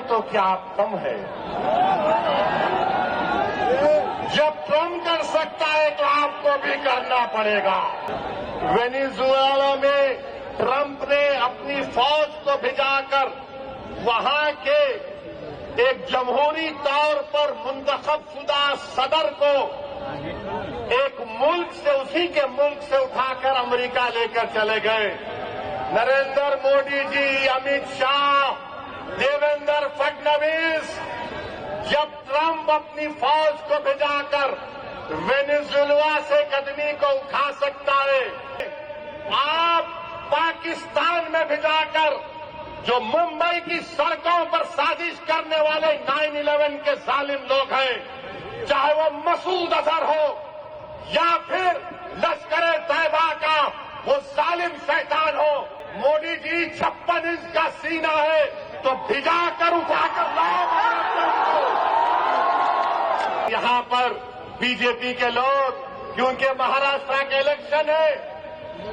तो क्या कम है? जब ट्रम्प कर सकता है तो आपको भी करना पड़ेगा। वेनेजुएला में ट्रम्प ने अपनी फौज को भिजाकर वहां के एक जमहूरी तौर पर मुंतखब शुदा सदर को एक मुल्क से, उसी के मुल्क से उठाकर अमेरिका लेकर चले गए। नरेंद्र मोदी जी, अमित शाह, देवेंद्र फडणवीस, जब ट्रम्प अपनी फौज को भिजाकर वेनेजुएला से कदमी को उठा सकता है, आप पाकिस्तान में भिजाकर जो मुंबई की सड़कों पर साजिश करने वाले 9/11 के जालिम लोग हैं, चाहे वो मसूद अजहर हो या फिर लश्कर तैयबा का वो जालिम शैतान हो, मोदी जी 56 इंच का सीना है तो भिजाकर उठाकर लाओ। यहां पर बीजेपी के लोग, क्योंकि महाराष्ट्र के इलेक्शन है,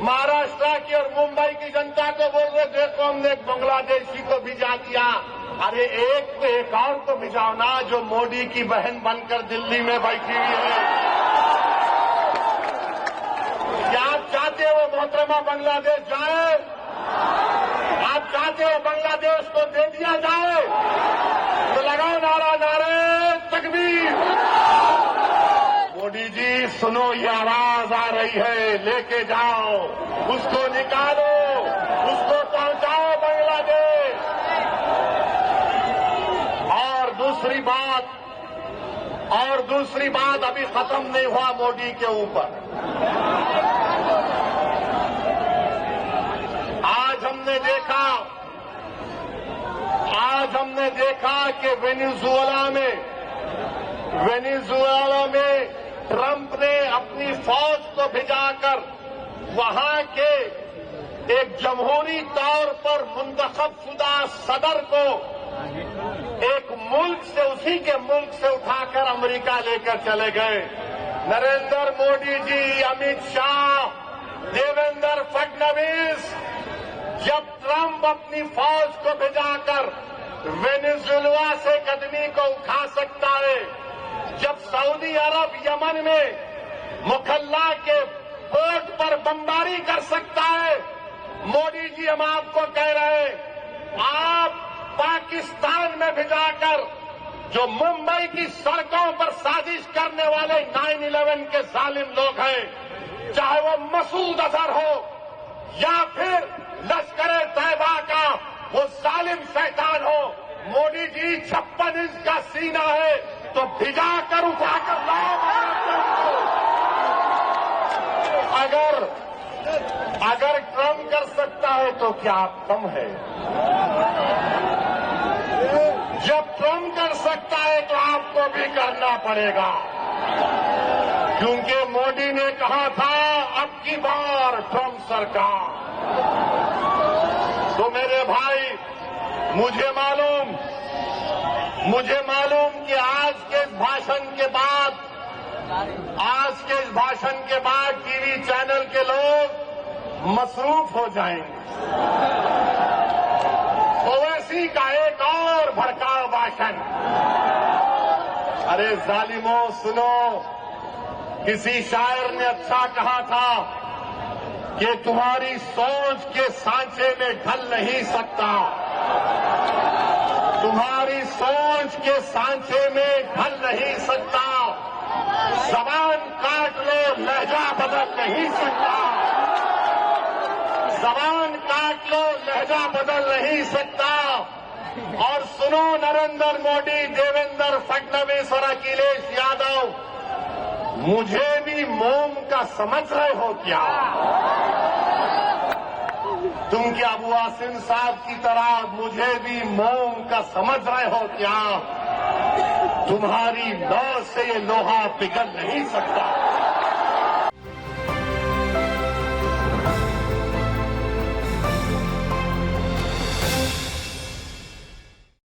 महाराष्ट्र की और मुंबई की जनता को बोल रहे देखो हमने एक बांग्लादेशी को भिजा दिया। अरे एक और को भिजाओ ना जो मोदी की बहन बनकर दिल्ली में बैठी हुई है। क्या आप चाहते हो मोहतरमा बांग्लादेश जाए? आप चाहते हो बांग्लादेश को दे दिया जाए? तो लगाओ नारा, नारे तकबीर। मोदी जी सुनो, ये आवाज आ रही है, लेके जाओ, उसको निकालो, उसको पहुंचाओ बांग्लादेश। और दूसरी बात अभी खत्म नहीं हुआ मोदी के ऊपर। आज हमने देखा कि वेनेजुएला में ट्रम्प ने अपनी फौज को भिजाकर वहां के एक जमहूरी तौर पर मुंतखब शुदा सदर को एक मुल्क से, उसी के मुल्क से उठाकर अमेरिका लेकर चले गए। नरेंद्र मोदी जी, अमित शाह, देवेंद्र फडणवीस, जब ट्रम्प अपनी फौज को भिजाकर वेनेजुएला से कदमी को उठा सकता है, जब सऊदी अरब यमन में मुखल्ला के पोर्ट पर बमबारी कर सकता है, मोदी जी हम आपको कह रहे हैं, आप पाकिस्तान में भिजाकर जो मुंबई की सड़कों पर साजिश करने वाले 9/11 के जालिम लोग हैं, चाहे वो मसूद अजहर हो या फिर लश्कर तैयबा का वो जालिम शैतान हो, मोदी जी 56 इंच का सीना है तो भिजाकर उठाकर लाओ। अगर ट्रम्प कर सकता है तो क्या कम है? जब ट्रम्प कर सकता है तो आपको भी करना पड़ेगा, क्योंकि मोदी ने कहा था अब की बार ट्रम्प सरकार। तो मेरे भाई, मुझे मालूम कि आज के इस भाषण के बाद टीवी चैनल के लोग मसरूफ हो जाएंगे। ओवैसी का एक और भड़काऊ भाषण। अरे जालिमों सुनो, किसी शायर ने अच्छा कहा था कि तुम्हारी सोच के सांचे में ढल नहीं सकता, तुम्हारी सोच के सांचे में ढल नहीं सकता, जबान काट लो लहजा बदल नहीं सकता, जबान काट लो लहजा बदल नहीं सकता। और सुनो नरेंद्र मोदी, देवेंद्र फडणवीस और अखिलेश यादव, मुझे भी मोम का समझ रहे हो क्या? तुम क्या अबू आसिम साहब की तरह मुझे भी मोम का समझ रहे हो क्या? तुम्हारी नौ से ये लोहा पिघल नहीं सकता।